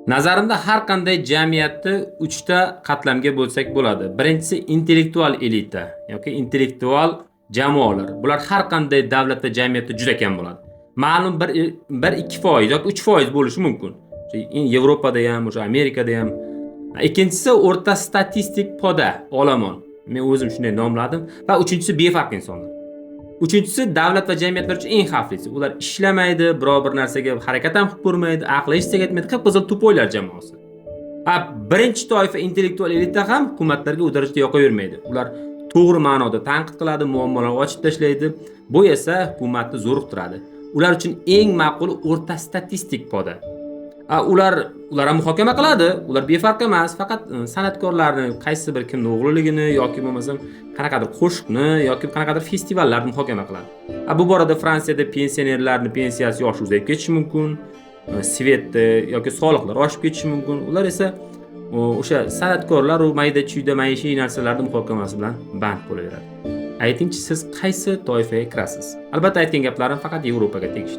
Nazarimda har qanday jamiyatni 3 ta qatlamga bo'lsak bo'ladi. Birinchisi intellektual elita yoki intellektual jamoalar. Bular har qanday davlat va jamiyatda juda kam bo'ladi. Ma'lum 1-2% yoki 3% bo'lishi mumkin. Yevropada ham, o'sha Amerikada ham. Ikkinchisi o'rta statistik poda, olomon. Men o'zim shunday nomladim va uchinchisi befarq insonlar. Uchinchisi davlat va jamiyatlar uchun eng xavflisi. Ular ishlamaydi, biror bir narsaga harakat ham qilib ko'rmaydi, aqli hech narsaga yetmaydi, qip-qizil tupoylar jamoasi. Birinchi toifa intellektual elita ham hukumatlarga u darajada yoqavermaydi. Ular to'g'ri ma'noda tanqid qiladi, muammolarni ochib tashlaydi. Bu esa hukumatni zo'riqtiradi. Ular uchun eng ma'quli o'rta statistik poda. Ular ham muhokama qiladi. Ular befarq emas, faqat san'atkorlarni, qaysi bir kimning o'g'riligini yoki bo'lmasam qanaqadir qo'shiqni yoki qanaqadir festivallarni muhokama qiladi. Bu borada Fransiyada pensionerlarning pensiyasi yoshi uzayib ketishi mumkin, svetda yoki soliqlar oshib ketishi mumkin. Ular esa o'sha san'atkorlar va mayda-chuyda maishiy narsalarni muhokamasi bilan band bo'laveradi. Aytingchi, siz qaysi toifaga kirasiz? Albatta aytgan gaplarim faqat Yevropaga tegishli.